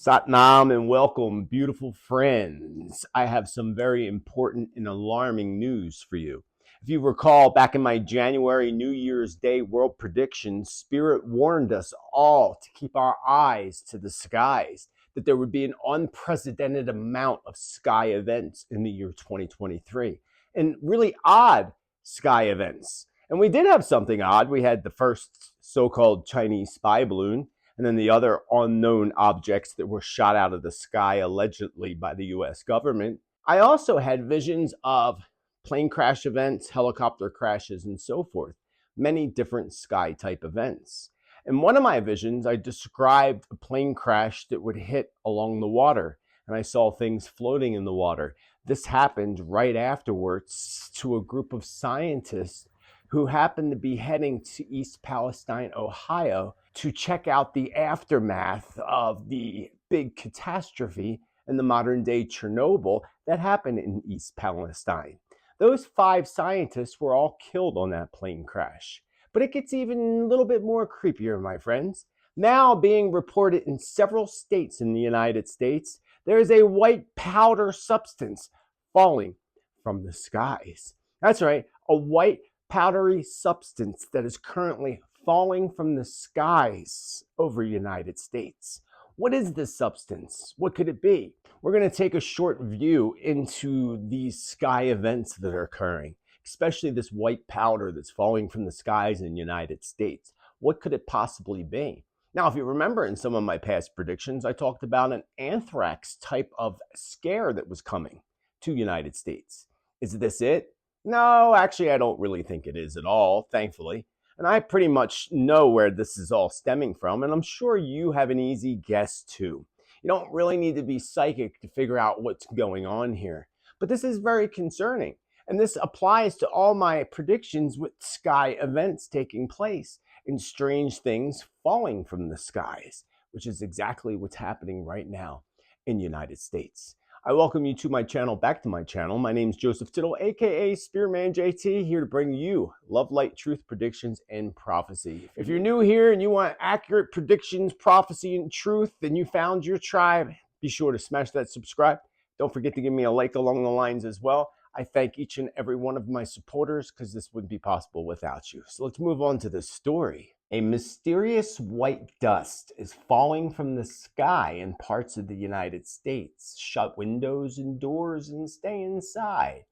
Satnam and welcome, beautiful friends. I have some very important and alarming news for you. If you recall, back in my January New Year's Day world predictions, Spirit warned us all to keep our eyes to the skies, that there would be an unprecedented amount of sky events in the year 2023, and really odd sky events. And we did have something odd. We had the first so-called Chinese spy balloon, and then the other unknown objects that were shot out of the sky allegedly by the US government. I also had visions of plane crash events, helicopter crashes, and so forth. Many different sky type events. In one of my visions, I described a plane crash that would hit along the water, and I saw things floating in the water. This happened right afterwards to a group of scientists who happened to be heading to East Palestine, Ohio, to check out the aftermath of the big catastrophe in the modern day Chernobyl that happened in East Palestine. Those 5 scientists were all killed on that plane crash. But it gets even a little bit more creepier, my friends. Now being reported in several states in the United States, there is a white powder substance falling from the skies. That's right, a white powdery substance that is currently falling from the skies over the United States. What is this substance? What could it be? We're going to take a short view into these sky events that are occurring, especially this white powder that's falling from the skies in the United States. What could it possibly be? Now, if you remember in some of my past predictions, I talked about an anthrax type of scare that was coming to the United States. Is this it? No, actually, I don't really think it is at all, thankfully. And I pretty much know where this is all stemming from, and I'm sure you have an easy guess too. You don't really need to be psychic to figure out what's going on here. But this is very concerning, and this applies to all my predictions with sky events taking place and strange things falling from the skies, which is exactly what's happening right now in the United States. I welcome you to my channel, back to my channel. My name is Joseph Tittel, aka Spiritman JT, here to bring you love, light, truth, predictions, and prophecy. If you're new here and you want accurate predictions, prophecy, and truth, and you found your tribe, be sure to smash that subscribe. Don't forget to give me a like along the lines as well. I thank each and every one of my supporters because this wouldn't be possible without you. So let's move on to the story. A mysterious white dust is falling from the sky in parts of the United States. Shut windows and doors and stay inside.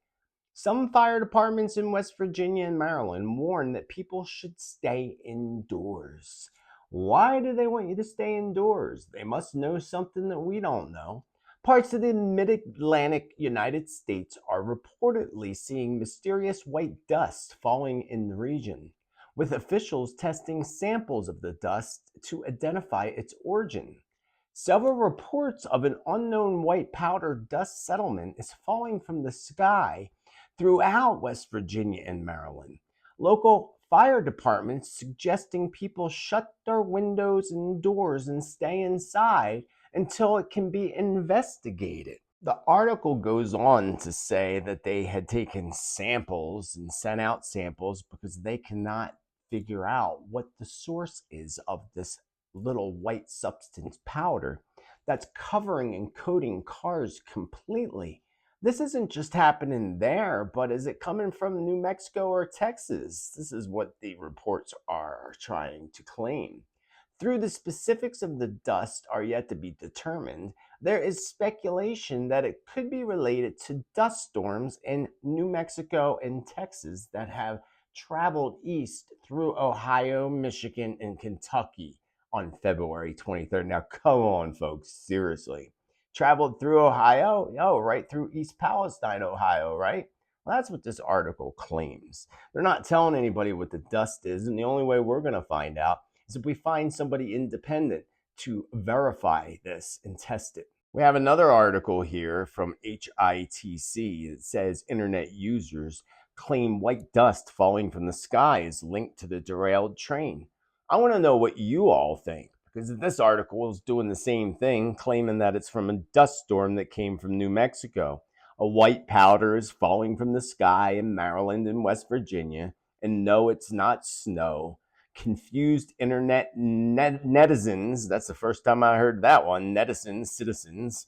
Some fire departments in West Virginia and Maryland warn that people should stay indoors. Why do they want you to stay indoors? They must know something that we don't know. Parts of the mid-Atlantic United States are reportedly seeing mysterious white dust falling in the region, with officials testing samples of the dust to identify its origin. Several reports of an unknown white powder dust settlement is falling from the sky throughout West Virginia and Maryland. Local fire departments suggesting people shut their windows and doors and stay inside until it can be investigated. The article goes on to say that they had taken samples and sent out samples because they cannot figure out what the source is of this little white substance powder that's covering and coating cars completely. This isn't just happening there, but is it coming from New Mexico or Texas? This is what the reports are trying to claim. Through the specifics of the dust are yet to be determined, there is speculation that it could be related to dust storms in New Mexico and Texas that have traveled east through Ohio, Michigan, and Kentucky on February 23rd. Now, come on, folks, seriously. Traveled through Ohio? Oh, right through East Palestine, Ohio, right? Well, that's what this article claims. They're not telling anybody what the dust is, and the only way we're going to find out is if we find somebody independent to verify this and test it. We have another article here from HITC that says internet users claim white dust falling from the sky is linked to the derailed train. I want to know what you all think, because this article is doing the same thing, claiming that it's from a dust storm that came from New Mexico. A white powder is falling from the sky in Maryland and West Virginia, and no, it's not snow. confused internet netizens, that's the first time I heard that one, netizens, citizens,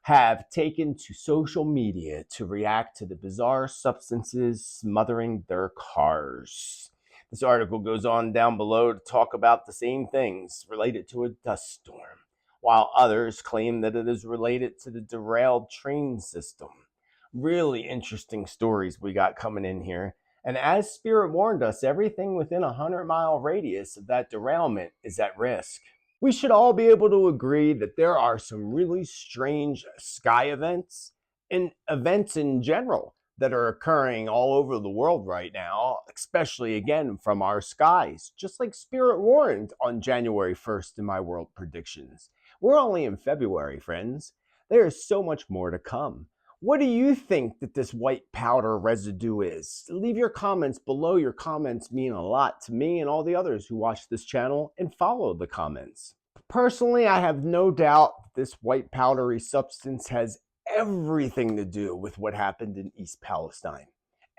have taken to social media to react to the bizarre substances smothering their cars. This article goes on down below to talk about the same things related to a dust storm, while others claim that it is related to the derailed train system. Really interesting stories we got coming in here. And as Spirit warned us, everything within a 100-mile radius of that derailment is at risk. We should all be able to agree that there are some really strange sky events and events in general that are occurring all over the world right now, especially again from our skies, just like Spirit warned on January 1st in my world predictions. We're only in February, friends. There is so much more to come. What do you think that this white powder residue is? Leave your comments below. Your comments mean a lot to me and all the others who watch this channel and follow the comments. Personally, I have no doubt this white powdery substance has everything to do with what happened in East Palestine.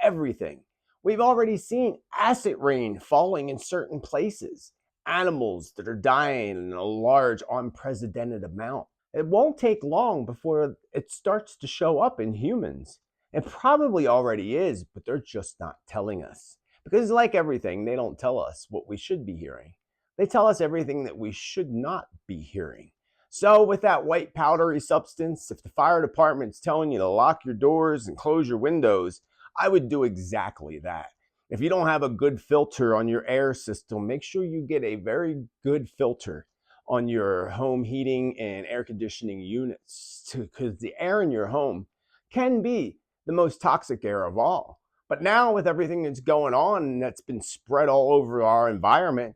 Everything. We've already seen acid rain falling in certain places, animals that are dying in a large, unprecedented amount. It won't take long before it starts to show up in humans. It probably already is, but they're just not telling us. Because like everything, they don't tell us what we should be hearing. They tell us everything that we should not be hearing. So with that white powdery substance, if the fire department's telling you to lock your doors and close your windows, I would do exactly that. If you don't have a good filter on your air system, make sure you get a very good filter on your home heating and air conditioning units, because the air in your home can be the most toxic air of all. But now with everything that's going on and that's been spread all over our environment,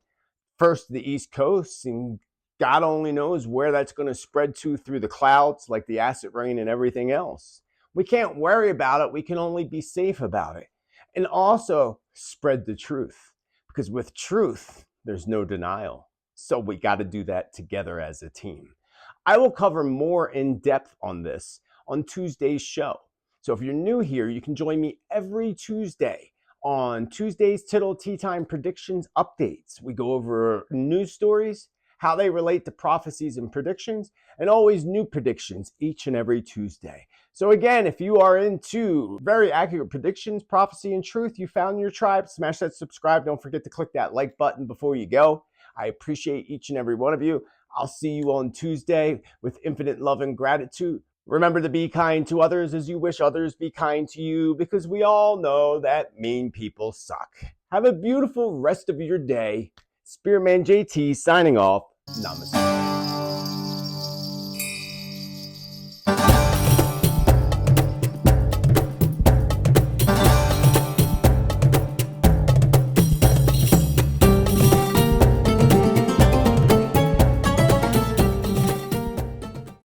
first to the East Coast, and God only knows where that's going to spread to through the clouds, like the acid rain and everything else. We can't worry about it. We can only be safe about it. And also spread the truth, because with truth, there's no denial. So we got to do that together as a team. I will cover more in depth on this on Tuesday's show. So if you're new here, you can join me every Tuesday on Tuesday's Tittel Tea Time Predictions Updates. We go over news stories, how they relate to prophecies and predictions, and always new predictions each and every Tuesday. So again, if you are into very accurate predictions, prophecy, and truth, you found your tribe. Smash that subscribe. Don't forget to click that like button before you go. I appreciate each and every one of you. I'll see you on Tuesday with infinite love and gratitude. Remember to be kind to others as you wish others be kind to you, because we all know that mean people suck. Have a beautiful rest of your day. Spiritman JT signing off. Namaste.